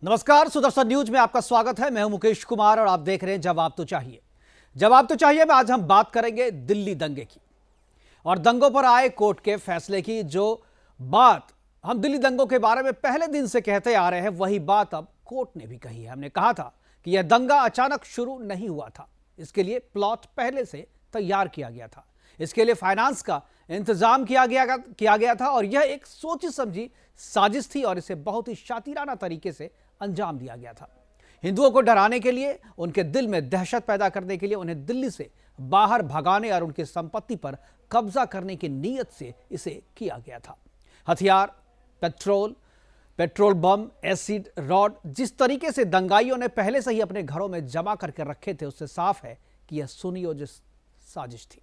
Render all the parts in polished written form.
नमस्कार, सुदर्शन न्यूज में आपका स्वागत है। मैं हूं मुकेश कुमार और आप देख रहे हैं जवाब तो चाहिए। जवाब तो चाहिए में आज हम बात करेंगे दिल्ली दंगे की और दंगों पर आए कोर्ट के फैसले की। जो बात हम दिल्ली दंगों के बारे में पहले दिन से कहते आ रहे हैं, वही बात अब कोर्ट ने भी कही है। हमने कहा था कि यह दंगा अचानक शुरू नहीं हुआ था, इसके लिए प्लॉट पहले से तैयार किया गया था, इसके लिए फाइनेंस का इंतजाम किया गया था और यह एक सोची समझी साजिश थी और इसे बहुत ही शातिराना तरीके से अंजाम दिया गया था। हिंदुओं को डराने के लिए, उनके दिल में दहशत पैदा करने के लिए, उन्हें दिल्ली से बाहर भगाने और उनकी संपत्ति पर कब्जा करने की नीयत से इसे किया गया था। हथियार, पेट्रोल बम, एसिड रॉड, जिस तरीके से दंगाइयों ने पहले से ही अपने घरों में जमा करके रखे थे, उससे साफ है कि यह सुनियोजित साजिश थी।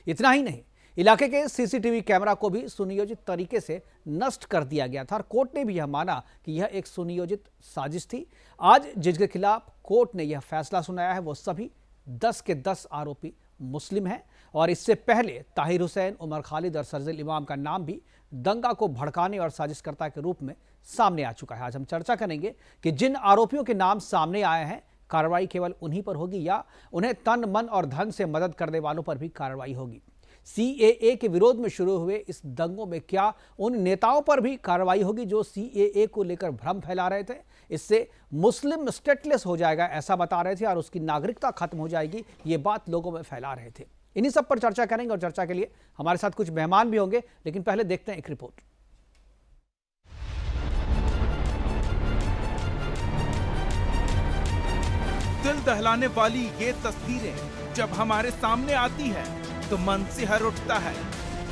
इतना ही नहीं, इलाके के सीसीटीवी कैमरा को भी सुनियोजित तरीके से नष्ट कर दिया गया था और कोर्ट ने भी यह माना कि यह एक सुनियोजित साजिश थी। आज जिसके खिलाफ कोर्ट ने यह फैसला सुनाया है, वो सभी 10 के 10 आरोपी मुस्लिम हैं और इससे पहले ताहिर हुसैन, उमर खालिद और शर्जील इमाम का नाम भी दंगा को भड़काने और साजिशकर्ता के रूप में सामने आ चुका है। आज हम चर्चा करेंगे कि जिन आरोपियों के नाम सामने आए हैं, कार्रवाई केवल उन्हीं पर होगी या उन्हें तन, मन और धन से मदद करने वालों पर भी कार्रवाई होगी। सीएए के विरोध में शुरू हुए इस दंगों में क्या उन नेताओं पर भी कार्रवाई होगी जो सीएए को लेकर भ्रम फैला रहे थे? इससे मुस्लिम स्टेटलेस हो जाएगा, ऐसा बता रहे थे, और उसकी नागरिकता खत्म हो जाएगी, ये बात लोगों में फैला रहे थे। इन्हीं सब पर चर्चा करेंगे और चर्चा के लिए हमारे साथ कुछ मेहमान भी होंगे, लेकिन पहले देखते हैं एक रिपोर्ट। दिल दहलाने वाली ये तस्वीरें जब हमारे सामने आती है तो मन सिहर उठता है।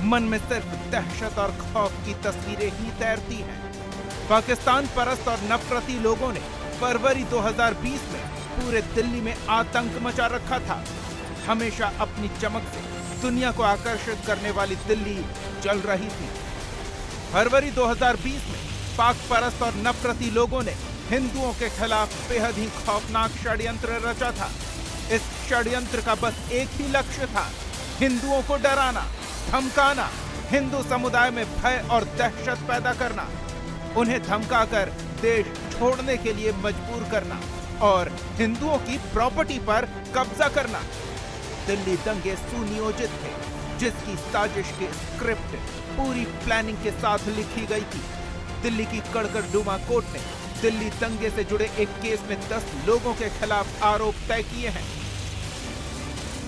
मन में सिर्फ दहशत और खौफ की तस्वीरें ही तैरती हैं। पाकिस्तान परस्त और नफरती लोगों ने फरवरी 2020 में पूरे दिल्ली में आतंक मचा रखा था। हमेशा अपनी चमक से दुनिया को आकर्षित करने वाली दिल्ली जल रही थी। फरवरी 2020 में पाक परस्त और नफरती लोगों ने हिंदुओं के खिलाफ बेहद ही खौफनाक षड्यंत्र रचा था। इस षड्यंत्र का बस एक ही लक्ष्य था, हिंदुओं को डराना, धमकाना, हिंदू समुदाय में भय और दहशत पैदा करना, उन्हें धमकाकर देश छोड़ने के लिए मजबूर करना और हिंदुओं की प्रॉपर्टी पर कब्जा करना। दिल्ली दंगे सुनियोजित थे, जिसकी साजिश की स्क्रिप्ट पूरी प्लानिंग के साथ लिखी गई थी। दिल्ली की कड़कड़डूमा कोर्ट ने दिल्ली दंगे से जुड़े एक केस में 10 लोगों के खिलाफ आरोप तय किए हैं।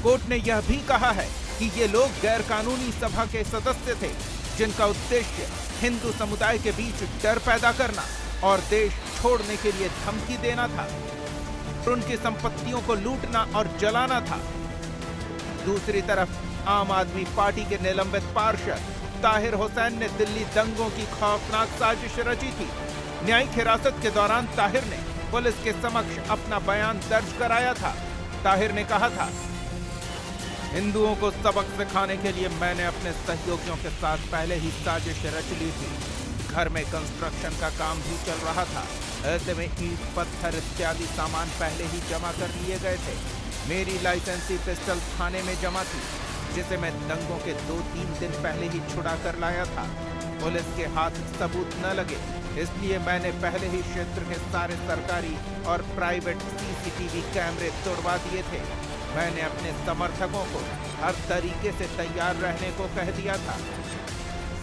कोर्ट ने यह भी कहा है कि ये लोग गैरकानूनी सभा के सदस्य थे, जिनका उद्देश्य हिंदू समुदाय के बीच डर पैदा करना और देश छोड़ने के लिए धमकी देना था, उनकी संपत्तियों को लूटना और जलाना था। दूसरी तरफ आम आदमी पार्टी के निलंबित पार्षद ताहिर हुसैन ने दिल्ली दंगों की खौफनाक साजिश रची थी। न्यायिक हिरासत के दौरान ताहिर ने पुलिस के समक्ष अपना बयान दर्ज कराया था। ताहिर ने कहा था, हिंदुओं को सबक सिखाने के लिए मैंने अपने सहयोगियों के साथ पहले ही साजिश रच ली थी। घर में कंस्ट्रक्शन का काम भी चल रहा था। ऐसे में ईंट, पत्थर इत्यादि सामान पहले ही जमा कर लिए गए थे। मेरी लाइसेंसी पिस्टल थाने में जमा थी, जिसे मैं दंगों के 2-3 दिन पहले ही छुड़ा कर लाया था। पुलिस के हाथ सबूत न लगे, इसलिए मैंने पहले ही क्षेत्र के सारे सरकारी और प्राइवेट सीसीटीवी कैमरे तोड़वा दिए थे। मैंने अपने समर्थकों को हर तरीके से तैयार रहने को कह दिया था।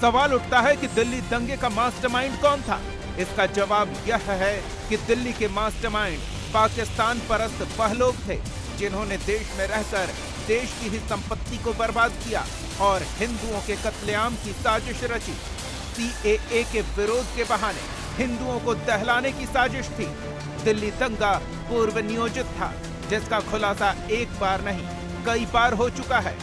सवाल उठता है कि दिल्ली दंगे का मास्टरमाइंड कौन था? इसका जवाब यह है कि दिल्ली के मास्टरमाइंड पाकिस्तान परस्त वह लोग थे, जिन्होंने देश में रहकर देश की ही संपत्ति को बर्बाद किया और हिंदुओं के कत्लेआम की साजिश रची। सीएए के विरोध के बहाने हिंदुओं को दहलाने की साजिश थी। दिल्ली दंगा पूर्व नियोजित था, जिसका खुलासा एक बार नहीं कई बार हो चुका है।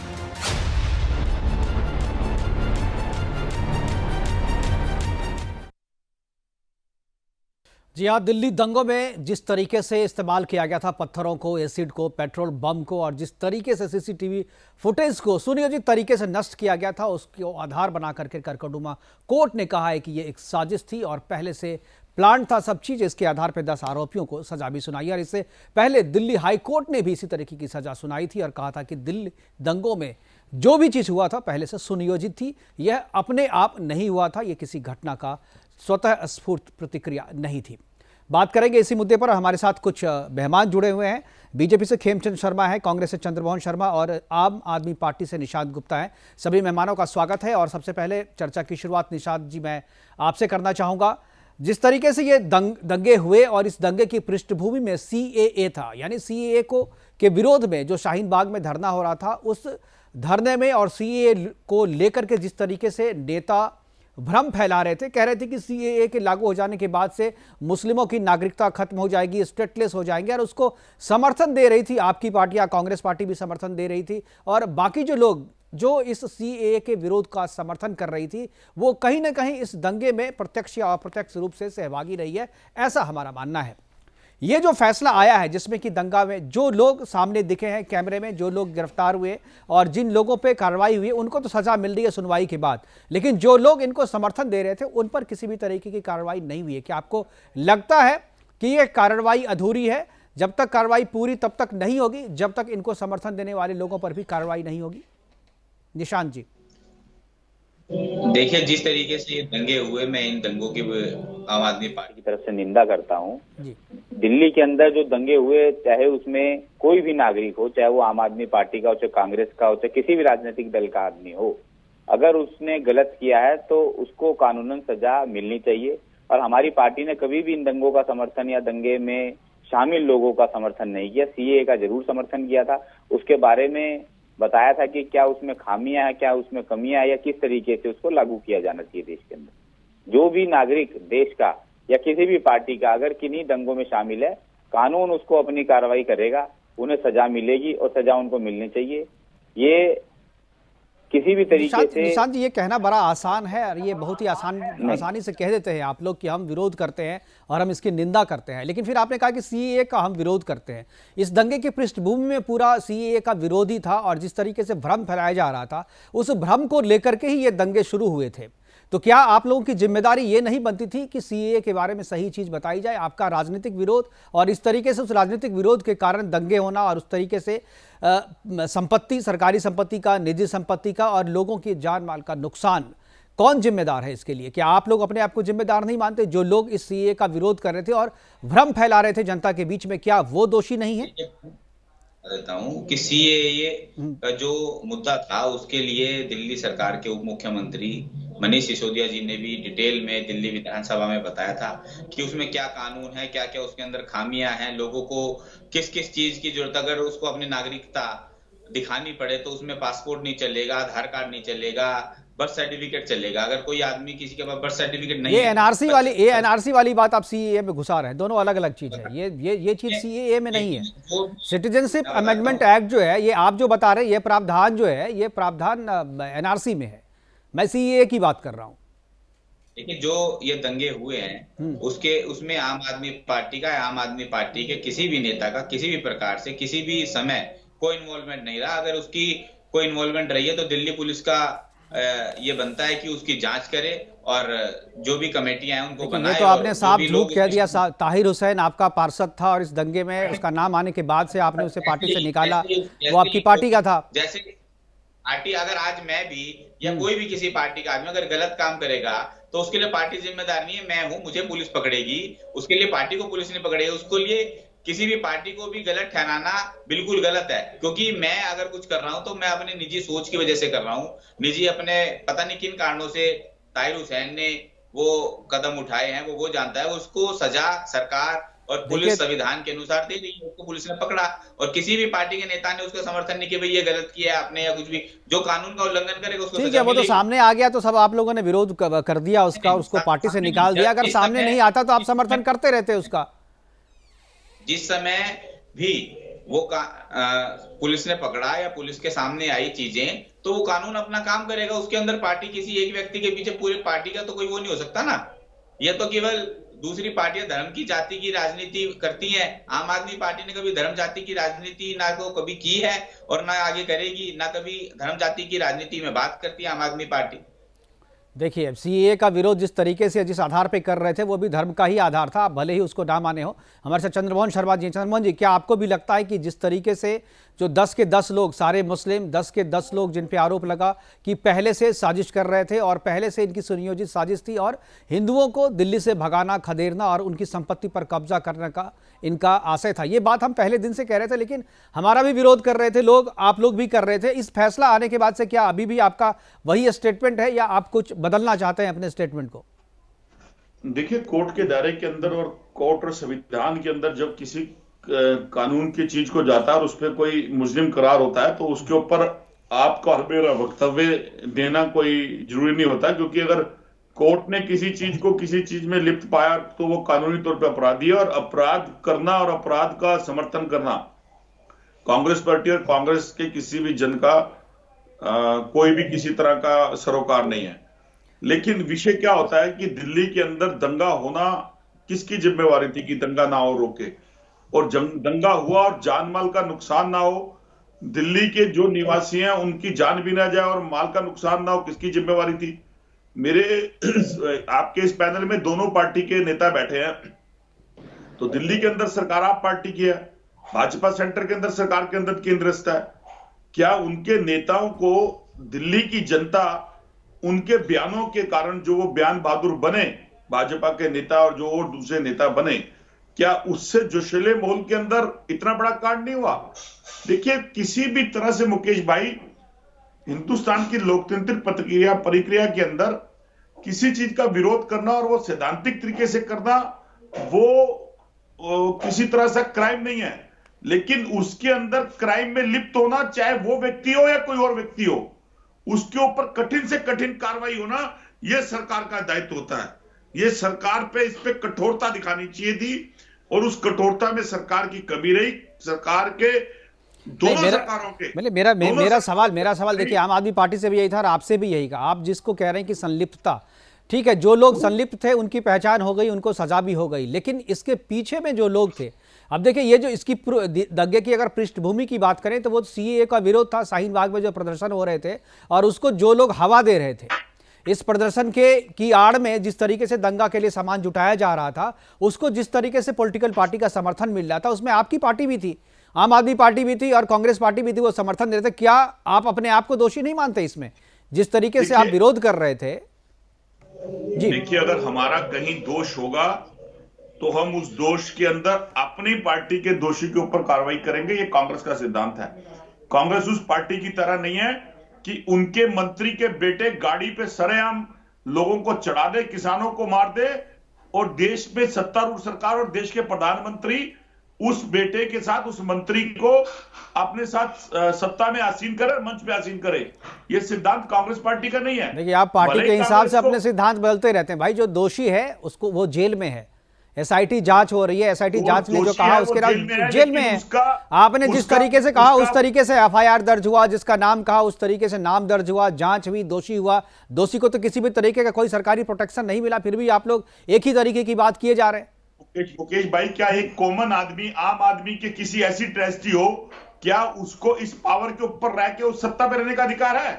जी हाँ, दिल्ली दंगों में जिस तरीके से इस्तेमाल किया गया था पत्थरों को, एसिड को, पेट्रोल बम को, और जिस तरीके से सीसीटीवी फुटेज को सुनियोजित तरीके से नष्ट किया गया था, उसको आधार बना करके कड़कड़डूमा कोर्ट ने कहा है कि ये एक साजिश थी और पहले से प्लान था सब चीज़। इसके आधार पर 10 आरोपियों को सजा भी सुनाई और इससे पहले दिल्ली हाई कोर्ट ने भी इसी तरीके की सजा सुनाई थी और कहा था कि दिल्ली दंगों में जो भी चीज़ हुआ था पहले से सुनियोजित थी, यह अपने आप नहीं हुआ था, यह किसी घटना का स्वतः स्फूर्त प्रतिक्रिया नहीं थी। बात करेंगे इसी मुद्दे पर। हमारे साथ कुछ मेहमान जुड़े हुए हैं। बीजेपी से खेमचंद शर्मा है, कांग्रेस से चंद्रमोहन शर्मा और आम आदमी पार्टी से निशांत गुप्ता है। सभी मेहमानों का स्वागत है। और सबसे पहले चर्चा की शुरुआत निशांत जी मैं आपसे करना चाहूँगा। जिस तरीके से ये दंगे हुए और इस दंगे की पृष्ठभूमि में CAA था, यानी CAA को के विरोध में जो शाहीन बाग में धरना हो रहा था, उस धरने में और CAA को लेकर के जिस तरीके से नेता भ्रम फैला रहे थे, कह रहे थे कि CAA के लागू हो जाने के बाद से मुस्लिमों की नागरिकता खत्म हो जाएगी, स्टेटलेस हो जाएंगे, और उसको समर्थन दे रही थी आपकी पार्टी या कांग्रेस पार्टी भी समर्थन दे रही थी, और बाकी जो लोग जो इस CAA के विरोध का समर्थन कर रही थी वो कहीं ना कहीं इस दंगे में प्रत्यक्ष या अप्रत्यक्ष रूप से सहभागी रही है, ऐसा हमारा मानना है। ये जो फैसला आया है जिसमें कि दंगा में जो लोग सामने दिखे हैं कैमरे में, जो लोग गिरफ्तार हुए और जिन लोगों पे कार्रवाई हुई, उनको तो सजा मिल रही है सुनवाई के बाद, लेकिन जो लोग इनको समर्थन दे रहे थे उन पर किसी भी तरीके की कार्रवाई नहीं हुई है। क्या आपको लगता है कि ये कार्रवाई अधूरी है? जब तक कार्रवाई पूरी तब तक नहीं होगी, जब तक इनको समर्थन देने वाले लोगों पर भी कार्रवाई नहीं होगी। निशांत जी, देखिए, जिस तरीके से ये दंगे हुए, मैं इन दंगों की आम आदमी पार्टी की तरफ से निंदा करता हूँ। दिल्ली के अंदर जो दंगे हुए, चाहे उसमें कोई भी नागरिक हो, चाहे वो आम आदमी पार्टी का हो, चाहे कांग्रेस का हो, चाहे किसी भी राजनीतिक दल का आदमी हो, अगर उसने गलत किया है तो उसको कानूनन सजा मिलनी चाहिए। और हमारी पार्टी ने कभी भी इन दंगों का समर्थन या दंगे में शामिल लोगों का समर्थन नहीं किया। CAA का जरूर समर्थन किया था, उसके बारे में बताया था कि क्या उसमें खामियां हैं, क्या उसमें कमियां हैं, या किस तरीके से उसको लागू किया जाना चाहिए देश के अंदर। जो भी नागरिक देश का या किसी भी पार्टी का अगर किन्हीं दंगों में शामिल है, कानून उसको अपनी कार्रवाई करेगा, उन्हें सजा मिलेगी और सजा उनको मिलनी चाहिए। ये किसी भी तरीके से निशांत जी, ये कहना बड़ा आसान है और ये बहुत ही आसानी से कह देते हैं आप लोग कि हम विरोध करते हैं और हम इसकी निंदा करते हैं, लेकिन फिर आपने कहा कि CAA का हम विरोध करते हैं। इस दंगे की पृष्ठभूमि में पूरा CAA का विरोधी था और जिस तरीके से भ्रम फैलाया जा रहा था, उस भ्रम को लेकर के ही ये दंगे शुरू हुए थे। तो क्या आप लोगों की जिम्मेदारी ये नहीं बनती थी कि CAA के बारे में सही चीज बताई जाए? आपका राजनीतिक विरोध और इस तरीके से उस राजनीतिक विरोध के कारण दंगे होना और उस तरीके से संपत्ति, सरकारी संपत्ति का, निजी संपत्ति का और लोगों की जान माल का नुकसान, कौन जिम्मेदार है इसके लिए? क्या आप लोग अपने आप को जिम्मेदार नहीं मानते? जो लोग इस CAA का विरोध कर रहे थे और भ्रम फैला रहे थे जनता के बीच में, क्या वो दोषी नहीं है? कहता हूँ कि CAA का जो मुद्दा था, उसके लिए दिल्ली सरकार के उप मुख्यमंत्री मनीष सिसोदिया जी ने भी डिटेल में दिल्ली विधानसभा में बताया था कि उसमें क्या कानून है, क्या क्या उसके अंदर खामियां हैं, लोगों को किस किस चीज की जरूरत, अगर उसको अपनी नागरिकता दिखानी पड़े तो उसमें पासपोर्ट नहीं चलेगा, आधार कार्ड नहीं चलेगा, बर्थ सर्टिफिकेट चलेगा। अगर कोई आदमी किसी के पास बर्थ सर्टिफिकेट नहीं ये NRC वाली बात आप CAA में घुसा रहे हैं, दोनों अलग अलग चीज है। ये चीज CAA में नहीं है। सिटीजनशिप अमेंडमेंट एक्ट जो है, ये आप जो बता रहे हैं, ये प्रावधान जो है, ये प्रावधान NRC में है। मैं CAA की बात कर रहा हूँ। देखिए, जो ये दंगे हुए हैं उसमें आम आदमी पार्टी के किसी भी नेता का किसी भी प्रकार से किसी भी समय कोई इन्वॉल्वमेंट नहीं रहा। अगर उसकी कोई इन्वॉल्वमेंट रही है तो दिल्ली पुलिस का ये बनता है कि उसकी जांच करे और जो भी कमेटियां हैं उनको बनाए। तो आपने साफ झूठ कह दिया। ताहिर हुसैन आपका पार्षद था और इस दंगे में उसका नाम आने के बाद से आपने उसे पार्टी से निकाला, वो आपकी पार्टी का था। जैसे पार्टी, अगर आज मैं भी या कोई भी किसी पार्टी का आदमी अगर गलत काम करेगा तो उसके लिए पार्टी जिम्मेदार नहीं है। मैं हूं, मुझे पुलिस पकड़ेगी, उसके लिए पार्टी को पुलिस नहीं पकड़ेगी। उसको लिए किसी भी पार्टी को भी गलत ठहराना बिल्कुल गलत है, क्योंकि मैं अगर कुछ कर रहा हूं तो मैं अपनी निजी सोच की वजह से कर रहा हूं। निजी अपने पता नहीं किन कारणों से ताहिर हुसैन ने वो कदम उठाए हैं, वो जानता है। उसको सजा सरकार और पुलिस संविधान के अनुसार दे रही है। उसको पुलिस ने पकड़ा और किसी भी पार्टी के नेता ने उसका समर्थन नहीं किया, भाई ये गलत किया आपने या कुछ भी। जो कानून का उल्लंघन करेगा उसको ठीक है, वो तो सामने आ गया तो सब आप लोगों ने विरोध कर दिया उसका, उसको पार्टी से निकाल दिया। अगर सामने नहीं आता तो आप समर्थन करते रहते उसका। जिस समय भी वो पुलिस ने पकड़ा या पुलिस के सामने आई चीजें, तो वो कानून अपना काम करेगा। उसके अंदर पार्टी किसी एक व्यक्ति के पीछे पूरी पार्टी का तो कोई वो नहीं हो सकता ना। ये तो केवल दूसरी पार्टियां धर्म की, जाति की राजनीति करती हैं। आम आदमी पार्टी ने कभी धर्म जाति की राजनीति ना तो कभी की है और ना आगे करेगी, ना कभी धर्म जाति की राजनीति में बात करती है आम आदमी पार्टी। देखिए, CAA का विरोध जिस तरीके से जिस आधार पे कर रहे थे वो भी धर्म का ही आधार था, भले ही उसको ना माने हो। हमारे साथ चंद्रमोहन शर्मा जी। चंद्रमोहन जी, क्या आपको भी लगता है कि जिस तरीके से जो 10 के 10 लोग सारे मुस्लिम, 10 के 10 लोग जिन पे आरोप लगा कि पहले से साजिश कर रहे थे और पहले से इनकी सुनियोजित साजिश थी और हिंदुओं को दिल्ली से भगाना, खदेड़ना और उनकी संपत्ति पर कब्जा करने का इनका आशय था। ये बात हम पहले दिन से कह रहे थे, लेकिन हमारा भी विरोध कर रहे थे लोग, आप लोग भी कर रहे थे। इस फैसला आने के बाद से क्या अभी भी आपका वही स्टेटमेंट है या आप कुछ बदलना चाहते हैं अपने स्टेटमेंट को? देखिए, कोर्ट के दायरे के अंदर और कोर्ट और संविधान के अंदर जब किसी कानून की चीज को जाता है और उस पर कोई मुस्लिम करार होता है तो उसके ऊपर आपका और मेरा वक्तव्य देना कोई जरूरी नहीं होता, क्योंकि अगर कोर्ट ने किसी चीज को किसी चीज में लिप्त पाया तो वो कानूनी तौर पर अपराधी है। और अपराध करना और अपराध का समर्थन करना कांग्रेस पार्टी और कांग्रेस के किसी भी जन का कोई भी किसी तरह का सरोकार नहीं है। लेकिन विषय क्या होता है कि दिल्ली के अंदर दंगा होना किसकी जिम्मेवारी थी कि दंगा ना हो रोके, और दंगा हुआ और जान माल का नुकसान ना हो, दिल्ली के जो निवासी हैं उनकी जान भी ना जाए और माल का नुकसान ना हो, किसकी जिम्मेवारी थी? मेरे आपके इस पैनल में दोनों पार्टी के नेता बैठे हैं, तो दिल्ली के अंदर सरकार आप पार्टी की है, भाजपा सेंटर के अंदर सरकार के अंदर केंद्रस्थ है। क्या उनके नेताओं को दिल्ली की जनता उनके बयानों के कारण जो वो बयान बहादुर बने भाजपा के नेता और जो और दूसरे नेता बने, क्या उससे जोशीले माहौल के अंदर इतना बड़ा कांड नहीं हुआ? देखिए, किसी भी तरह से मुकेश भाई, हिंदुस्तान की लोकतांत्रिक प्रक्रिया के अंदर किसी चीज का विरोध करना और वो सैद्धांतिक तरीके से करना वो किसी तरह से क्राइम नहीं है। लेकिन उसके अंदर क्राइम में लिप्त होना, चाहे वो व्यक्ति हो या कोई और व्यक्ति हो, उसके ऊपर कठिन से कठिन कार्रवाई होना, यह सरकार का दायित्व होता है। ये सरकार पे इस पे कठोरता दिखानी चाहिए थी और उस कठोरता में सरकार की कमी रही। सरकार के दोनों सरकारों के मेरा सवाल देखिए, आम आदमी पार्टी से भी यही था और आपसे भी यही कहा। आप जिसको कह रहे हैं कि संलिप्तता, ठीक है, जो लोग संलिप्त थे उनकी पहचान हो गई, उनको सजा भी हो गई, लेकिन इसके पीछे में जो लोग थे, अब देखिए ये जो इसकी दंगे की अगर पृष्ठभूमि की बात करें तो वो सीएए का विरोध था। शाहीन बाग में जो प्रदर्शन हो रहे थे और उसको जो लोग हवा दे रहे थे, इस प्रदर्शन की आड़ में जिस तरीके से दंगा के लिए सामान जुटाया जा रहा था, उसको जिस तरीके से पॉलिटिकल पार्टी का समर्थन मिल रहा था, उसमें आपकी पार्टी भी थी, आम आदमी पार्टी भी थी और कांग्रेस पार्टी भी थी, वो समर्थन दे रहे थे। क्या आप अपने आप को दोषी नहीं मानते इसमें, जिस तरीके से आप विरोध कर रहे थे? जी देखिए, अगर हमारा कहीं दोष होगा तो हम उस दोष के अंदर अपनी पार्टी के दोषी के ऊपर कार्रवाई करेंगे। ये कांग्रेस का सिद्धांत है। कांग्रेस उस पार्टी की तरह नहीं है कि उनके मंत्री के बेटे गाड़ी पे सरेआम लोगों को चढ़ा दे, किसानों को मार दे और देश में सत्तारूढ़ सरकार और देश के प्रधानमंत्री उस बेटे के साथ उस मंत्री को अपने साथ सत्ता में आसीन करे, मंच पे आसीन करे। ये सिद्धांत कांग्रेस पार्टी का नहीं है। देखिए, आप पार्टी के हिसाब से अपने सिद्धांत बदलते रहते हैं भाई। जो दोषी है उसको, वो जेल में है, एसआईटी जांच हो रही है, एसआईटी जांच ने जो कहा उसके बाद जेल में है। आपने जिस तरीके से कहा उस तरीके से एफआईआर दर्ज हुआ, जिसका नाम कहा उस तरीके से नाम दर्ज हुआ, जांच हुई, दोषी हुआ। दोषी को तो किसी भी तरीके का कोई सरकारी प्रोटेक्शन नहीं मिला, फिर भी आप लोग एक ही तरीके की बात किए जा रहे हैं। मुकेश भाई, क्या एक कॉमन आदमी, आम आदमी के किसी ऐसी ट्रेजेडी हो, क्या उसको इस पावर के ऊपर रह के उस सत्ता पर रहने का अधिकार है?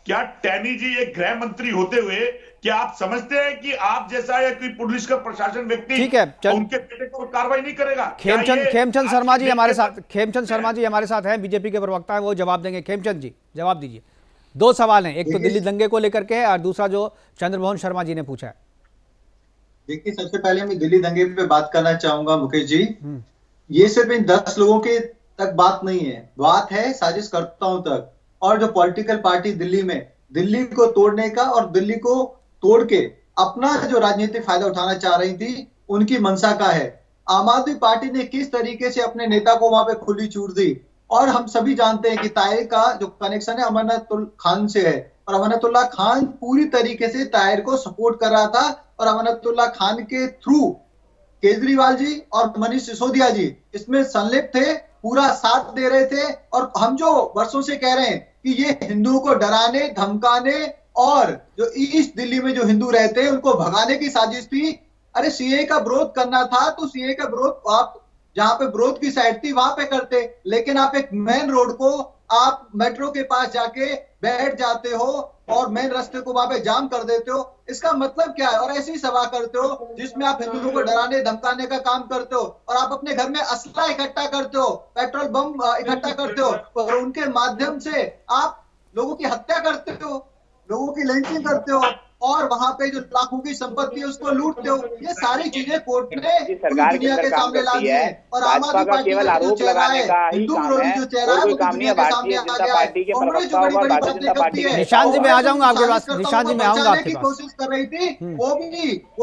क्या टैनी जी एक गृह मंत्री होते हुए क्या आप समझते हैं कि आप जैसा या कोई पुलिस का प्रशासन व्यक्ति, ठीक है, उनके बेटे को कार्रवाई नहीं करेगा? खेमचंद शर्मा जी हमारे साथ हैं, बीजेपी के प्रवक्ता हैं, वो जवाब देंगे। खेमचंद जी जवाब दीजिए। दो सवाल हैं, एक तो दिल्ली दंगे को लेकर के है और दूसरा जो चंद्रमोहन शर्मा जी ने पूछा है। देखिए, सबसे पहले मैं दिल्ली दंगे पे बात करना चाहूंगा मुकेश जी। ये सिर्फ इन 10 लोगों के तक बात नहीं है, बात है साजिशकर्ताओं तक। और जो पॉलिटिकल पार्टी दिल्ली में दिल्ली को तोड़ने का और दिल्ली को तोड़ के अपना जो राजनीतिक फायदा उठाना चाह रही थी, उनकी मंशा का है। आम आदमी पार्टी ने किस तरीके से अपने नेता को वहां पे खुली छूट दी। और हम सभी जानते हैं कि ताहिर का जो कनेक्शन है अमरनाथ खान से है और अमरनाथुल्लाह खान पूरी तरीके से ताहिर को सपोर्ट कर रहा था और अमरनाथुल्लाह खान के थ्रू केजरीवाल जी और मनीष सिसोदिया जी इसमें संलिप्त थे, पूरा साथ दे रहे थे। और हम जो वर्षों से कह रहे हैं कि ये हिंदुओं को डराने, धमकाने और जो ईस्ट दिल्ली में जो हिंदू रहते हैं उनको भगाने की साजिश थी। अरे सीए का विरोध करना था तो सीए का विरोध आप जहां पे विरोध की साइड थी वहां पे करते, लेकिन आप एक मेन रोड को आप मेट्रो के पास जाके बैठ जाते हो और मेन रास्ते को वहां पे जाम कर देते हो। इसका मतलब क्या है? और ऐसी सभा करते हो जिसमें आप हिंदुओं को डराने धमकाने का काम करते हो, और आप अपने घर में असला इकट्ठा करते हो, पेट्रोल बम इकट्ठा करते हो, और उनके माध्यम से आप लोगों की हत्या करते हो, लोगों की लिंचिंग करते हो, और वहां पे जो लाखों की संपत्ति है उसको लूटते हो। ये सारी चीजें कोर्ट ने पूरी दुनिया के सामने ला दी है। और आम आदमी पार्टी केवल आरोप लगाने का ही काम है, और कोई काम नहीं है। भारतीय जनता पार्टी के प्रवक्ता और भारतीय जनता पार्टी के निशांत जी मैं आ जाऊंगा आपके पास, निशांत जी मैं आऊंगा आपके पास। कोशिश कर रही थी वो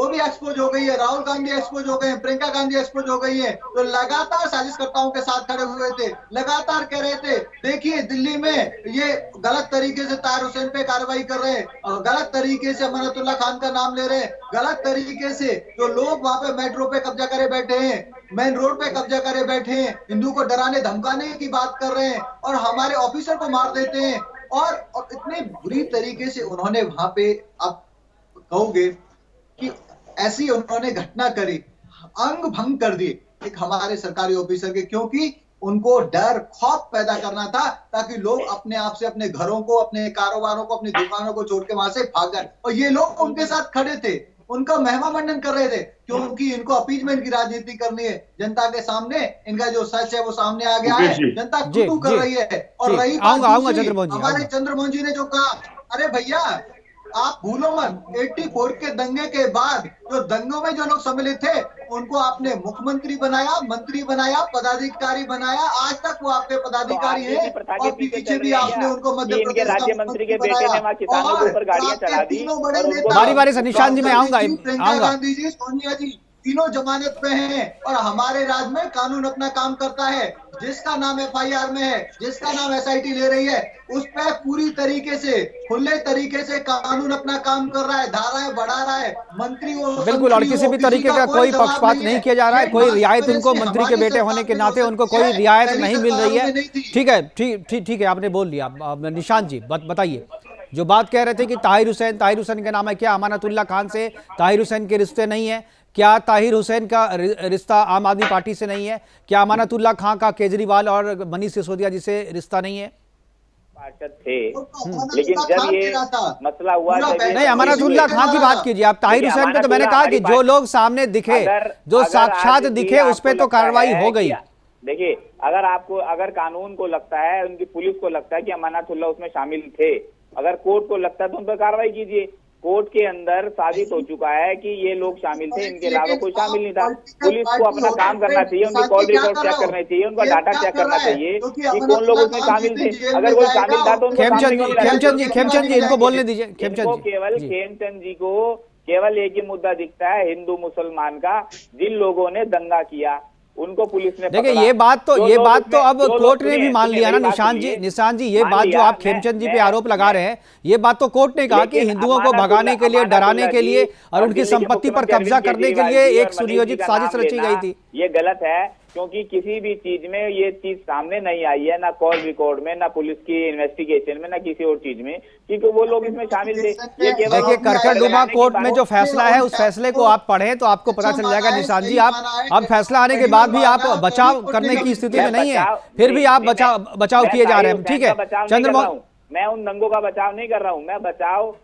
भी एक्सपोज हो गई है। राहुल गांधी एक्सपोज हो गए हैं, प्रियंका गांधी एक्सपोज हो गई है, तो लगातार साजिशकर्ताओं के साथ खड़े हुए थे, लगातार कह रहे थे देखिए दिल्ली में ये गलत तरीके से ताहिर हुसैन पे कार्रवाई कर रहे हैं, गलत तरीके से अमानतुल्लाह खान का नाम ले रहे हैं, गलत तरीके से जो लोग वहां पे मेट्रो पे कब्जा करे बैठे हैं, मेन रोड पे कब्जा करे बैठे हैं, हिंदू को डराने धमकाने की बात कर रहे हैं, और हमारे ऑफिसर को मार देते हैं। और इतने बुरी तरीके से उन्होंने वहां पे, आप कहोगे कि ऐसी उन्होंने घटना करी, अंग भंग कर दिए एक हमारे सरकारी ऑफिसर के, क्योंकि उनको डर खौफ पैदा करना था ताकि लोग अपने आप से अपने घरों को, अपने कारोबारों को, अपनी दुकानों को छोड़ के वहां से भाग जाए। और ये लोग उनके साथ खड़े थे, उनका महिमा मंडन कर रहे थे, क्योंकि इनको अपीजमेंट की राजनीति करनी है। जनता के सामने इनका जो सच है वो सामने आ गया है, जनता कुटू कर रही है। और रही हमारे चंद्रमोहन जी ने जो कहा, अरे भैया आप भूलो मत, 84 के दंगे के बाद जो दंगों में जो लोग सम्मिलित थे उनको आपने मुख्यमंत्री बनाया, मंत्री बनाया, पदाधिकारी बनाया, आज तक वो आपके पदाधिकारी हैं, और पीछे भी आपने उनको मध्य प्रदेश राज्य मंत्री के बेटे ने वहां किसानों के ऊपर गाड़ियां चढ़ा दी। तीनों बड़े नेता, बारी बारी से निशांत जी मैं आऊंगा, प्रियंका गांधी जी, सोनिया जी, तीनों जमानत पे हैं, और हमारे राज्य में कानून अपना काम करता है। जिसका नाम FIR में है, जिसका नाम SIT ले रही है, उस पर पूरी तरीके से खुले तरीके से कानून अपना काम कर रहा है, धाराएं बढ़ा रहा है। मंत्री बिल्कुल, और किसी भी तरीके का कोई पक्षपात नहीं किया जा रहा है, कोई रियायत उनको मंत्री के बेटे होने के नाते उनको कोई रियायत नहीं मिल रही है। ठीक है, ठीक है, आपने बोल लिया। निशांत जी बताइए, जो बात कह रहे थे कि ताहिर हुसैन का नाम है, क्या अमानतुल्लाह खान से ताहिर हुसैन के रिश्ते नहीं है? क्या ताहिर हुसैन का रिश्ता आम आदमी पार्टी से नहीं है? क्या अमानतुल्लाह खान का केजरीवाल और मनीष सिसोदिया जी से रिश्ता नहीं है? पार्षद थे, लेकिन जब ये मसला हुआ, नहीं, अमानतुल्लाह खान की बात कीजिए आप। ताहिर हुसैन पे तो मैंने कहा कि जो लोग सामने दिखे, जो साक्षात दिखे, उस पर तो कार्रवाई हो गई। देखिए, अगर कानून को लगता है, उनकी पुलिस को लगता है कि अमानतुल्लाह उसमें शामिल थे, अगर कोर्ट को लगता है तो उन पर कार्रवाई कीजिए। कोर्ट के अंदर साबित हो चुका है कि ये लोग शामिल थे, इनके अलावा कोई शामिल नहीं था। पुलिस को अपना काम करना चाहिए, उनकी कॉल रिकॉर्ड चेक करना चाहिए, उनका डाटा चेक करना चाहिए कि कौन लोग उसमें शामिल थे। अगर कोई शामिल था तो खेमचंद जी इनको बोलने दीजिए। खेमचंद जी को केवल एक ही मुद्दा दिखता है, हिंदू मुसलमान का। जिन लोगों ने दंगा किया उनको पुलिस ने, देखिए ये बात तो अब कोर्ट ने भी मान लिया ना निशांत जी, ये बात जो आप खेमचंद जी पे आरोप लगा रहे हैं, ये बात तो कोर्ट ने कहा कि हिंदुओं को भगाने के लिए, डराने के लिए और उनकी संपत्ति पर कब्जा करने के लिए एक सुनियोजित साजिश रची गई थी। ये गलत है, क्योंकि किसी भी चीज में ये चीज सामने नहीं आई है, ना कॉल रिकॉर्ड में, ना पुलिस की इन्वेस्टिगेशन में, ना किसी और चीज में, क्योंकि वो लोग इसमें शामिल थे। देखिए, करकरडुमा कोर्ट में जो फैसला है, उस फैसले को आप पढ़ें तो आपको पता चल जाएगा। निशांत जी, आप अब फैसला आने के बाद भी आप बचाव करने की स्थिति में नहीं है, फिर भी आप बचाव किए जा रहे हैं। ठीक है चंद्रमोहन, मैं उन दंगों का बचाव नहीं कर रहा हूँ, मैं बचाव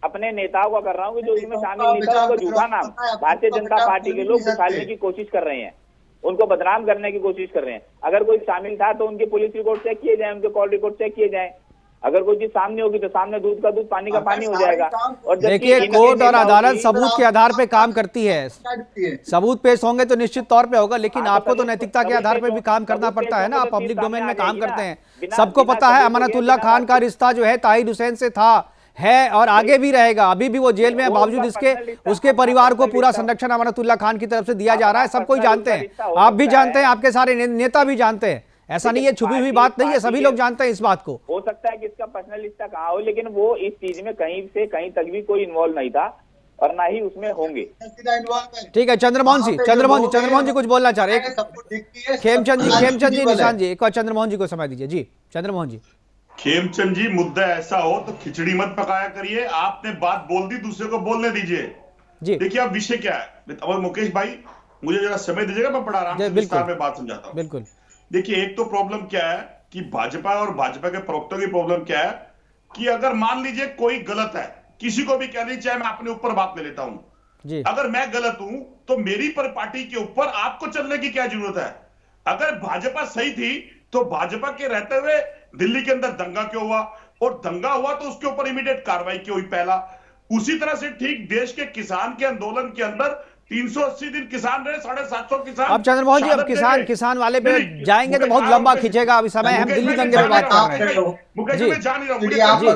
अपने नेताओं का कर रहा हूँ कि जो इसमें शामिल नहीं था, उनको झूठा नाम भारतीय जनता पार्टी के लोग निकालने की कोशिश कर रहे हैं, उनको बदनाम करने की कोशिश कर रहे हैं। अगर कोई शामिल था तो उनके पुलिस रिकॉर्ड चेक किए जाए, उनके कॉल रिकॉर्ड चेक किए जाए। अगर कोई चीज सामने होगी तो सामने दूध का दूध, पानी का पानी हो जाएगा। और देखिए, कोर्ट और अदालत सबूत के आधार पे काम करती है, सबूत पेश होंगे तो निश्चित तौर पे होगा, लेकिन आपको तो नैतिकता के आधार पे भी काम करना पड़ता है ना। आप पब्लिक डोमेन में काम करते हैं, सबको पता है अमानतुल्लाह खान का रिश्ता जो है ताहिर हुसैन से था, है और आगे भी रहेगा। अभी भी वो जेल में है, बावजूद इसके उसके परिवार को पूरा संरक्षण अमानतुल्लाह खान की तरफ से दिया जा रहा है। सब कोई जानते हैं, आप भी जानते हैं, आपके सारे नेता भी जानते हैं। ऐसा नहीं है, छुपी हुई बात नहीं है, सभी लोग जानते हैं इस बात को। हो सकता है कि इसका पर्सनल रिश्ता कहाँ हो, लेकिन वो इस चीज में कहीं से कहीं तक भी कोई इन्वॉल्व नहीं था और ना ही उसमें होंगे। ठीक है चंद्रमोहन जी कुछ बोलना चाह रहे हैं। खेमचंद जी, निशांत जी, एक बार चंद्रमोहन जी को समय दीजिए। जी चंद्रमोहन जी। खेमचंद जी, मुद्दा ऐसा हो तो खिचड़ी मत पकाया करिए, आपने बात बोल दी, दूसरे को बोलने दीजिए। देखिए अब विषय क्या है, और मुकेश भाई मुझे जरा समय दीजिएगा, मैं बड़ा आराम से विस्तार में बात समझाता हूँ। बिल्कुल। देखिए, एक तो प्रॉब्लम क्या है कि भाजपा और भाजपा के प्रवक्तों की प्रॉब्लम क्या है कि अगर मान लीजिए कोई गलत है, किसी को भी कह लीजिए, चाहे मैं अपने ऊपर बात ले लेता हूं जी। अगर मैं गलत हूं तो मेरी पर पार्टी के ऊपर आपको चलने की क्या जरूरत है? अगर भाजपा सही थी तो भाजपा के रहते हुए दिल्ली के अंदर दंगा क्यों हुआ, और दंगा हुआ तो उसके ऊपर इमीडिएट कार्रवाई क्यों हुई? पहला। उसी तरह से ठीक देश के किसान के आंदोलन के अंदर 380 दिन किसान रहे, 750 किसान। अब चंद्रमोहन जी, अब किसान वाले पे जाएंगे तो बहुत लंबा खींचेगा। अभी समय हम दिल्ली दंगे पे बात कर रहे हैं। मुकेश जी। मैं जान ही रहा हूं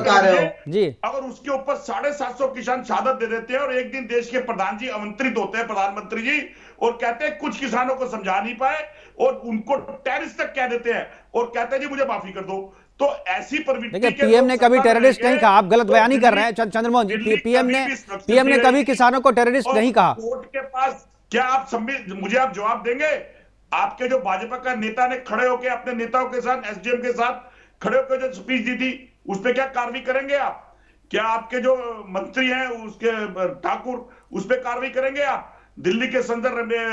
जी। अगर उसके ऊपर 750 किसान शहादत दे देते हैं और एक दिन देश के प्रधान जी आमंत्रित होते हैं, प्रधानमंत्री जी, और कहते हैं कुछ किसानों को समझा नहीं पाए और उनको टेररिस्ट तक कह देते हैं और कहते हैं जी मुझे माफी कर दो, तो ऐसी प्रवृत्ति देखिए, पीएम ने कभी टेररिस्ट नहीं कहा। आप गलत बयानी कर रहे हैं चंद्रमोहन जी। पीएम ने कभी किसानों को टेररिस्ट नहीं कहा। कोर्ट के पास क्या आप मुझे आप जवाब देंगे? आपके जो भाजपा का नेता ने खड़े होकर अपने नेताओं के साथ, एसडीएम के साथ खड़े होकर जो स्पीच दी थी, उस पर क्या कार्रवाई करेंगे आप? क्या आपके जो मंत्री हैं उसके ठाकुर, उस पर कार्रवाई करेंगे आप? दिल्ली के संदर्भ में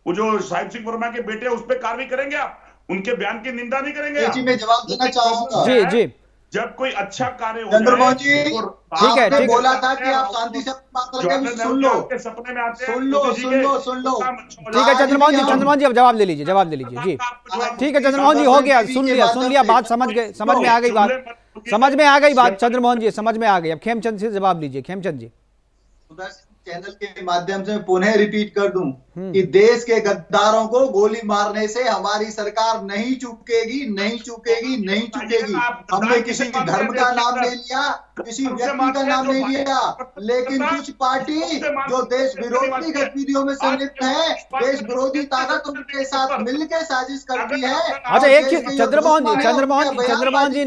वो जो साहिब सिंह वर्मा के बेटे उस पर कार्रवाई करेंगे आप? उनके बयान की निंदा नहीं करेंगे? जी मैं जवाब देना चाहूंगा। जी जी। जब कोई अच्छा कार्य हो चंद्रमोहन जी, ठीक है, आपने बोला था कि आप शांति से बात करके सुन लो, सपने में आते हैं, सुन लो। ठीक है चंद्रमोहन जी अब जवाब ले लीजिए जी। ठीक है चंद्रमोहन जी, हो गया, सुन लिया बात, समझ में आ गई बात चंद्रमोहन जी, समझ में आ गई। अब खेमचंद से जवाब लीजिए। खेमचंद जी। चैनल के माध्यम से पुनः रिपीट कर दूं कि देश के गद्दारों को गोली मारने से हमारी सरकार नहीं चूकेगी। हमने किसी धर्म का नाम नहीं लिया, किसी व्यक्ति का नाम नहीं लिया, लेकिन कुछ पार्टी जो देश विरोधी गतिविधियों में संलिप्त है, देश विरोधी ताकतों के साथ मिलकर साजिश करती है। अच्छा, एक चीज चंद्रमोहन जी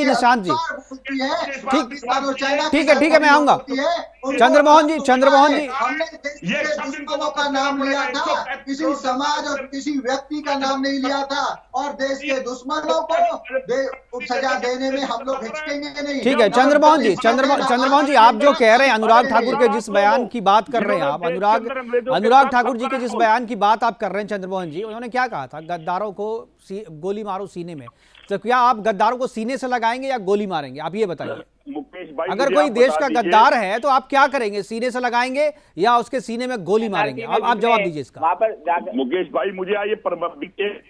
निशांत जी ठीक है मैं आऊंगा। चंद्रमोहन जी हमने दुश्मनों का नाम लिया था, किसी समाज और किसी व्यक्ति का नाम नहीं लिया था, और देश के दुश्मनों को सजा देने में हम लोग हिचकेंगे नहीं। ठीक है चंद्रमोहन जी, आप जो कह रहे हैं, अनुराग ठाकुर के जिस बयान की बात कर रहे हैं आप, अनुराग ठाकुर जी के जिस बयान की बात आप कर रहे हैं चंद्रमोहन जी, उन्होंने क्या कहा था? गद्दारों को गोली मारो सीने में। तो क्या आप गद्दारों को सीने से लगाएंगे या गोली मारेंगे? आप ये बताइए। मुकेश भाई, अगर कोई देश का गद्दार है तो आप क्या करेंगे? सीने से लगाएंगे या उसके सीने में गोली मारेंगे? आप जवाब दीजिए इसका। मुकेश भाई, मुझे ये एक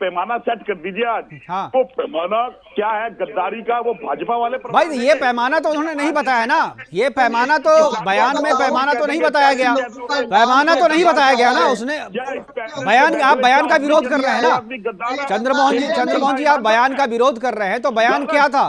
पैमाना सेट कर दीजिए आज। हाँ। वो पैमाना क्या है गद्दारी का? वो भाजपा वाले भाई ये पैमाना तो उन्होंने नहीं बताया ना। ये पैमाना तो बयान में पैमाना तो नहीं बताया गया। पैमाना तो नहीं बताया गया ना उसने। आप बयान का विरोध कर रहे हैं ना चंद्रमोहन जी, आप बयान का विरोध कर रहे हैं, तो बयान क्या था?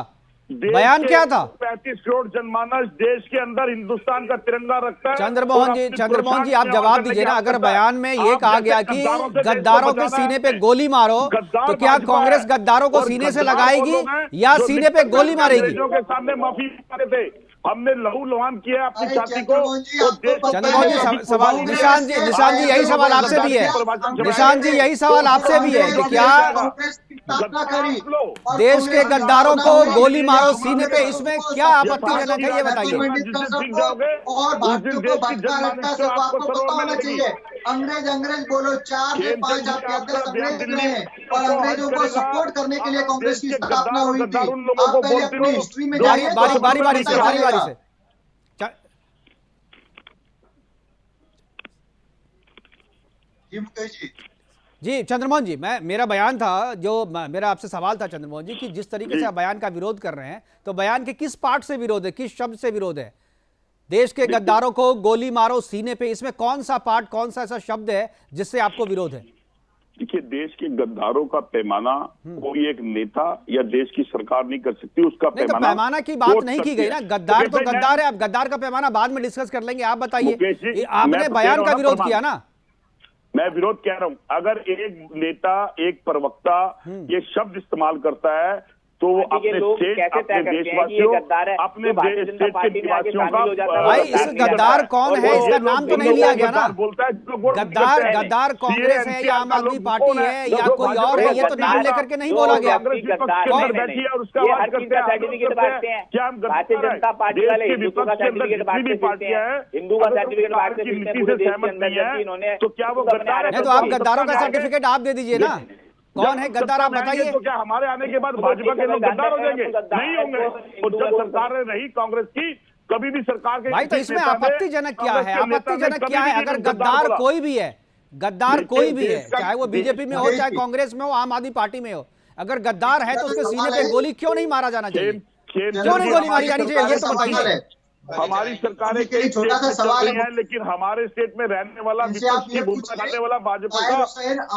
35 करोड़ जनमानस देश के अंदर हिंदुस्तान का तिरंगा रखता है। चंद्रमोहन जी आप जवाब दीजिए ना। अगर बयान में ये कहा गया कि गद्दारों के सीने पे गोली मारो, तो क्या कांग्रेस गद्दारों को सीने से लगाएगी या सीने पे गोली मारेगी? के सामने माफी मारे थे, हमने लहू लुहान किया अपनी छाती को। चंद्रमोहन जी सवाल, निशांत जी यही सवाल आपसे भी है। निशांत जी यही सवाल आपसे भी है कि क्या देश के गद्दारों को गोली मारो सीने पे, इसमें क्या आपत्तिजनक है? ये बताइए। और भारतीयों को भटका रखता है, आपको पता होना चाहिए। अंग्रेज बोलो, 4 से 5 आपके अध्यक्ष अंग्रेज रहे, और अंग्रेजों को सपोर्ट करने के लिए कांग्रेस की स्थापना हुई थी। आप पहले अपनी हिस्ट्री में जाइए। बारी से जी चंद्रमोहन जी, मेरा बयान था, जो मेरा आपसे सवाल था चंद्रमोहन जी, कि जिस तरीके से आप बयान का विरोध कर रहे हैं, तो बयान के किस पार्ट से विरोध है, किस शब्द से विरोध है? देश के गद्दारों को गोली मारो सीने पे, इसमें कौन सा पार्ट, कौन सा ऐसा शब्द है जिससे आपको विरोध है? देखिए, देश के गद्दारों का पैमाना कोई एक नेता या देश की सरकार नहीं कर सकती। उसका पैमाना की बात नहीं की गई ना। गद्दार तो गद्दार है। अब गद्दार का पैमाना बाद में डिस्कस कर लेंगे। आप बताइए, आपने बयान का विरोध किया ना। मैं विरोध कह रहा हूं, अगर एक नेता, एक प्रवक्ता ये शब्द इस्तेमाल करता है तो अपने स्टेट, अपने देशवासियों, अपने स्टेट के निवासियों का, भाई इस गद्दार कौन है, इसका नाम तो नहीं लिया गया ना। गद्दार कांग्रेस है या आम आदमी पार्टी है या कोई और है, ये तो नाम लेकर के नहीं बोला गया। क्या हम भारतीय जनता पार्टी वाले हिंदू का सर्टिफिकेट तो क्या वो गद्दार है? तो आप गद्दारों का सर्टिफिकेट आप दे दीजिए ना। कौन है गद्दार, आप बताइए। तो क्या हमारे आने के बाद भाजपा के लोग गद्दार हो जाएंगे? नहीं होंगे। तो जब सरकार रही कांग्रेस की, कभी भी सरकार के भाई तो इसमें आपत्तिजनक क्या है? आपत्तिजनक क्या है? अगर गद्दार कोई भी है, गद्दार कोई भी है, चाहे वो बीजेपी में हो, चाहे कांग्रेस में हो, आम आदमी पार्टी में हो, अगर गद्दार है तो उसके सीने पे गोली क्यों नहीं मारा जाना चाहिए? क्यों नहीं गोली मारी जानी चाहिए, ये तो बताइए। हमारी सरकारें कई छोटा सा सवाल है, लेकिन हमारे स्टेट में रहने वाला विपक्ष की भूमिका करने वाला भाजपा का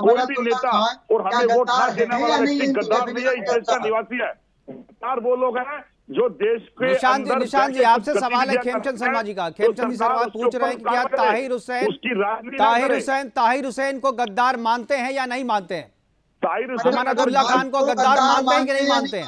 कोई भी नेता और हमें वोट न देने वाला व्यक्ति गद्दार नहीं है, इस देश का निवासी है। गद्दार वो लोग हैं जो देश के निशांत जी आपसे सवाल है खेमचंद शर्मा जी का। खेमचंद जी सवाल पूछ रहे हैं कि क्या ताहिर हुसैन को गद्दार मानते हैं या नहीं मानते हैं? अमानतुल्लाह खान को गद्दार मानते हैं कि नहीं मानते हैं?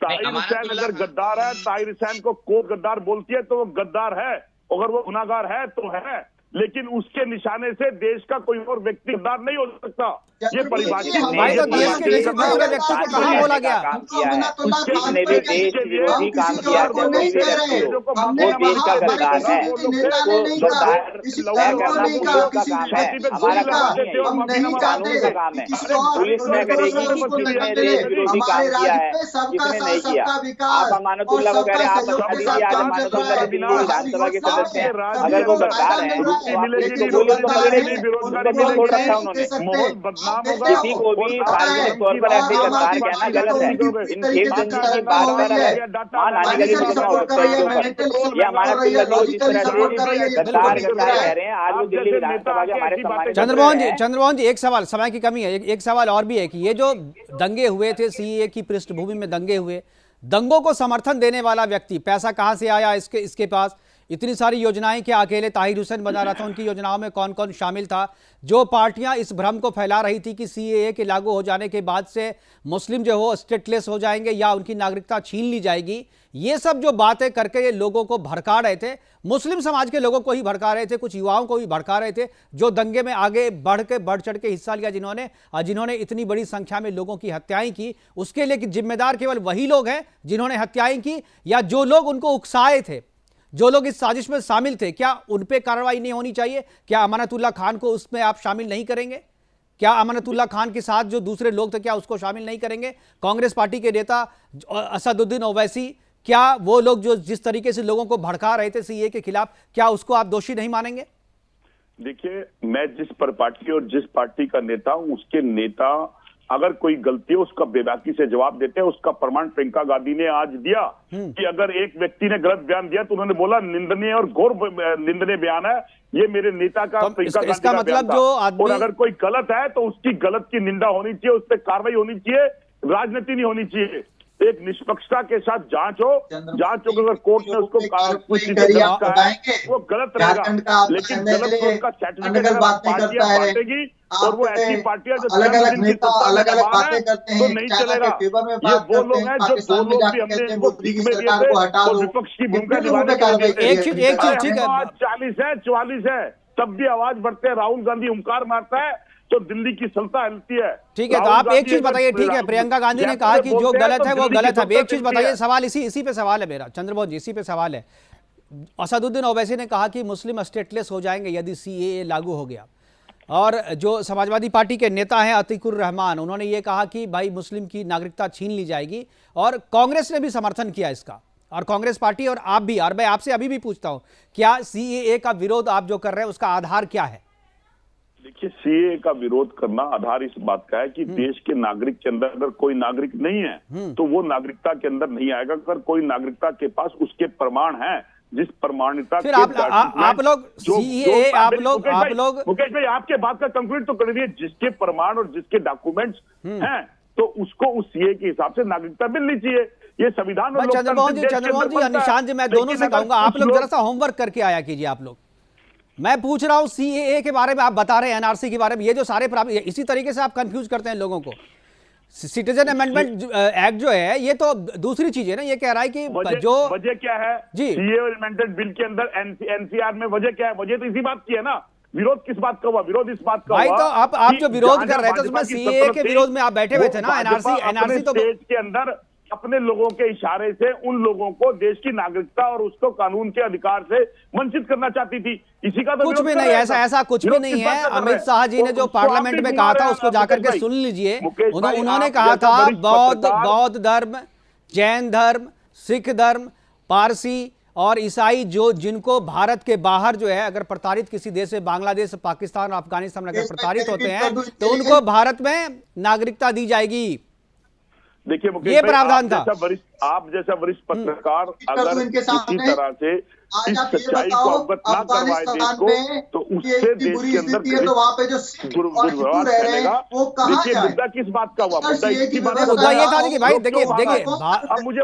ताहिर हुसैन अगर गद्दार है, ताहिर हुसैन को कोर्ट गद्दार बोलती है तो वो गद्दार है, अगर वो गुनाहगार है तो है, लेकिन उसके निशाने से देश का कोई और व्यक्ति गद्दार नहीं हो सकता। ये परिभाषा भाई तो देश के किसी दूसरे व्यक्ति को कहां बोला गया? जिसने भी देश विरोधी काम किया है वो देश का गद्दार है, उसको गद्दार तय करना पुलिस का काम है, हमारा कानून का काम है। पुलिस में करेगी कि किसने देश विरोधी काम किया है, किसने नहीं किया। आप अमानतुल्लाह को कह रहे हैं, आप बता दीजिए आज अमानतुल्लाह दिल्ली विधानसभा के सदस्य हैं, अगर वो गद्दार है तो पुलिस को पकड़ेगी, उनको छोड़ रखा उन्होंने। किसी को भी सार्वजनिक तौर पर ऐसे गद्दार कहना गलत है। इन खेमचंद जी की बात पर मान आने वाली मुकदमा हो सकता है इसके ऊपर। ये हमारा जिस तरह से गद्दार कह रहे हैं, आज वो दिल्ली विधानसभा के हमारे सम्मानित चंद्रमोहन जी एक सवाल, समय की कमी है, एक सवाल और भी है कि ये जो दंगे हुए थे, सीएए की पृष्ठभूमि में दंगे हुए, दंगों को समर्थन देने वाला व्यक्ति पैसा कहां से आया इसके पास? इतनी सारी योजनाएं क्या अकेले ताहिर हुसैन बना रहा था? उनकी योजनाओं में कौन कौन शामिल था? जो पार्टियां इस भ्रम को फैला रही थी कि सीएए के लागू हो जाने के बाद से मुस्लिम जो हो स्टेटलेस हो जाएंगे या उनकी नागरिकता छीन ली जाएगी, ये सब जो बातें करके ये लोगों को भड़का रहे थे, मुस्लिम समाज के लोगों को ही भड़का रहे थे, कुछ युवाओं को भी भड़का रहे थे, जो दंगे में आगे बढ़ चढ़ के हिस्सा लिया, जिन्होंने इतनी बड़ी संख्या में लोगों की हत्याएं की। उसके लिए जिम्मेदार केवल वही लोग हैं जिन्होंने हत्याएं की, या जो लोग उनको उकसाए थे, जो लोग इस साजिश में शामिल थे, क्या उन पे कार्रवाई नहीं होनी चाहिए? क्या अमानतुल्लाह खान को उसमें आप शामिल नहीं करेंगे? क्या अमानतुल्लाह खान के साथ जो दूसरे लोग थे, क्या उसको शामिल नहीं करेंगे? कांग्रेस पार्टी के नेता असदुद्दीन ओवैसी, क्या वो लोग जो जिस तरीके से लोगों को भड़का रहे थे सीएए के खिलाफ, क्या उसको आप दोषी नहीं मानेंगे? देखिए, मैं जिस पर पार्टी और जिस पार्टी का नेता हूं, उसके नेता अगर कोई गलती हो उसका बेबाकी से जवाब देते हैं। उसका प्रमाण प्रियंका गांधी ने आज दिया कि अगर एक व्यक्ति ने गलत बयान दिया तो उन्होंने बोला निंदनीय और घोर निंदनीय बयान है, ये मेरे नेता का प्रियंका गांधी का बयान था। और अगर कोई गलत है तो उसकी गलत की निंदा होनी चाहिए, उस पर कार्रवाई होनी चाहिए, राजनीति नहीं होनी चाहिए। एक निष्पक्षता के साथ जांच हो, अगर कोर्ट ने उसको कुछ वो गलत रहेगा, लेकिन गलत को उसका सर्टिफिकेट पार्टियां बांटेगी और वो ऐसी पार्टियां जो अलग-अलग नेता अलग-अलग बातें करते हैं, तो नहीं चलेगा। ये वो लोग हैं जो दो लोग भी हमने इनको बीच में दिए थे और विपक्ष की भूमिका निभाने के लिए। एक चीज ठीक है, 40 है 44 है, तब भी आवाज बढ़ते हैं। राहुल गांधी हुंकार मारता है तो दिल्ली की सत्ता हिलती है। ठीक है, तो आप एक चीज बताइए। ठीक है, प्रियंका गांधी ने कहा कि जो गलत है वो गलत है। एक चीज बताइए, सवाल इसी पे सवाल है मेरा, चंद्रमोहन जी इसी पे सवाल है। असदुद्दीन ओवैसी ने कहा कि मुस्लिम स्टेटलेस हो जाएंगे यदि सीएए लागू हो गया, और जो समाजवादी पार्टी के नेता हैं अतीकुर रहमान, उन्होंने ये कहा कि भाई मुस्लिम की नागरिकता छीन ली जाएगी, और कांग्रेस ने भी समर्थन किया इसका, और कांग्रेस पार्टी और आप भी। और मैं आपसे अभी भी पूछता हूं, क्या सीएए का विरोध आप जो कर रहे हैं उसका आधार क्या है? देखिए, सीएए का विरोध करना आधार इस बात का है कि देश के नागरिक के अंदर अगर कोई नागरिक नहीं है तो वो नागरिकता के अंदर नहीं आएगा। अगर कोई नागरिकता के पास उसके प्रमाण हैं, जिस प्रमाणिता फिर आप लोग सीएए आप लोग मुकेश भाई आपके बात का कंक्लूड तो कर दिए। जिसके प्रमाण और जिसके डॉक्यूमेंट्स हैं तो उसको उस सीएए के हिसाब से नागरिकता मिलनी चाहिए। ये संविधान और चंद्रमोहन जी निशांत जी, मैं दोनों से कहूंगा आप लोग जरा सा होमवर्क करके आया कीजिए। आप लोग, मैं पूछ रहा हूं सीएए के बारे में, आप बता रहे हैं एनआरसी के बारे में, ये जो सारे इसी तरीके से आप कंफ्यूज करते हैं लोगों को। सिटीजन अमेंडमेंट एक्ट जो है ये तो दूसरी चीज है ना, ये कह रहा है कि जो वजह क्या है जी सीए अमेंडमेंट बिल के अंदर एनसीआर में वजह क्या है? वजह तो इसी बात की है ना। विरोध किस बात का हुआ? विरोध इस बात का भाई हुआ। तो आप जो विरोध कर रहे थे उसमें सीए के विरोध में आप बैठे हुए थे ना। एनआरसी तो स्टेट के अंदर अपने लोगों के इशारे से उन लोगों को देश की नागरिकता और उसको कानून के अधिकार से वंचित करना चाहती थी। इसी का तो कुछ भी नहीं, ऐसा कुछ भी नहीं है। अमित शाह जी ने जो पार्लियामेंट में कहा था उसको जाकर के सुन लीजिए। उन्होंने कहा था बौद्ध धर्म, जैन धर्म, सिख धर्म, पारसी और ईसाई जो जिनको भारत के बाहर जो है अगर प्रताड़ित किसी देश से, बांग्लादेश, पाकिस्तान, अफगानिस्तान में अगर प्रताड़ित होते हैं तो उनको भारत में नागरिकता दी जाएगी। देखिए मुकेश, ये प्रावधान था। आप जैसा वरिष्ठ पत्रकार अगर किसी तरह से इस सच्चाई को अवगत ना करवाए देश को, तो उससे देश के अंदर तो वहाँ पे जो दुर्व्यवहार फैलेगा। देखिए मुद्दा किस बात का हुआ? मुद्दा ये था कि भाई देखिए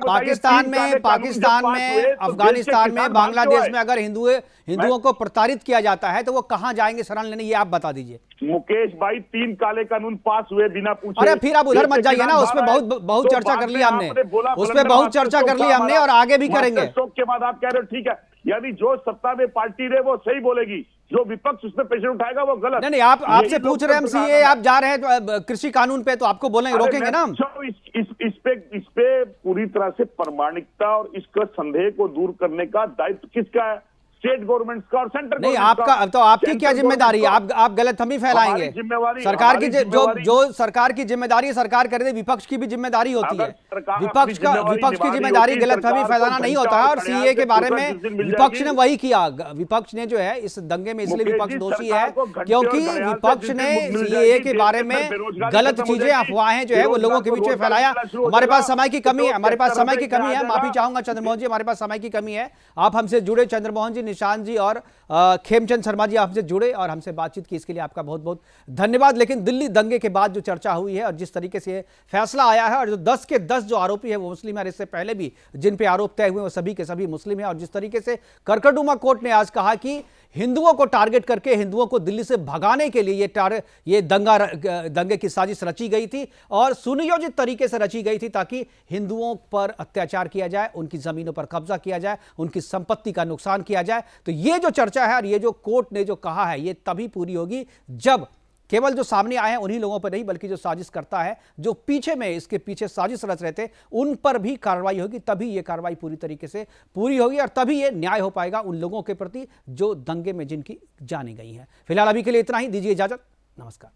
पाकिस्तान में, अफगानिस्तान में, बांग्लादेश में अगर हिंदुओं को प्रताड़ित किया जाता है तो वो कहाँ जाएंगे शरण लेने, ये आप बता दीजिए। मुकेश भाई 3 काले कानून पास हुए बिना पूछे। अरे फिर आप उधर मत जाइए ना, उसपे बहुत चर्चा कर ली हमने, उसपे बहुत चर्चा कर ली हमने और आगे भी करेंगे। के बाद आप कह रहे हो ठीक है, यानी जो सत्ता में पार्टी रहे वो सही बोलेगी, जो विपक्ष उसमें प्रेशर उठाएगा वो गलत। नहीं, आपसे पूछ रहे हैं हम सीए, आप जा रहे हैं कृषि कानून पे, तो आपको बोलेंगे, रोकेंगे ना हम? इस पे पूरी तरह से प्रामाणिकता और इसका संदेह को दूर करने का दायित्व किसका है? स्टेट गवर्नमेंट का और सेंटर नहीं। आपकी क्या जिम्मेदारी है? आप गलतफहमी फैलाएंगे। सरकार की जो सरकार की जिम्मेदारी है सरकार करे, विपक्ष की भी जिम्मेदारी होती है। विपक्ष की जिम्मेदारी गलतफहमी फैलाना नहीं होता है। और सीए के बारे में विपक्ष ने वही किया। विपक्ष ने जो है इस दंगे में इसलिए विपक्ष दोषी है क्योंकि विपक्ष ने सीए के बारे में गलत चीजें, अफवाहें जो है वो लोगों के बीच में फैलाया। हमारे पास समय की कमी है, माफी चाहूंगा चंद्रमोहन जी, हमारे पास समय की कमी है। आप हमसे जुड़े, चंद्रमोहन जी, निशांत जी और खेमचंद शर्मा जी हमसे जुड़े और हमसे बातचीत की, इसके लिए आपका बहुत बहुत धन्यवाद। लेकिन दिल्ली दंगे के बाद जो चर्चा हुई है और जिस तरीके से फैसला आया है और जो 10 के 10 जो आरोपी है वो मुस्लिम है, और इससे पहले भी जिन पे आरोप तय हुए वो सभी के सभी मुस्लिम है, और जिस तरीके से करकटुमा कोर्ट ने आज कहा कि हिंदुओं को टारगेट करके हिंदुओं को दिल्ली से भगाने के लिए ये दंगे की साजिश रची गई थी और सुनियोजित तरीके से रची गई थी ताकि हिंदुओं पर अत्याचार किया जाए, उनकी जमीनों पर कब्जा किया जाए, उनकी संपत्ति का नुकसान किया जाए। तो ये जो चर्चा है और ये जो कोर्ट ने जो कहा है ये तभी पूरी होगी जब केवल जो सामने आए हैं उन्हीं लोगों पर नहीं बल्कि जो साजिश करता है, जो पीछे में इसके पीछे साजिश रच रहे थे, उन पर भी कार्रवाई होगी। तभी ये कार्रवाई पूरी तरीके से पूरी होगी और तभी ये न्याय हो पाएगा उन लोगों के प्रति जो दंगे में जिनकी जाने गई है। फिलहाल अभी के लिए इतना ही, दीजिए इजाजत, नमस्कार।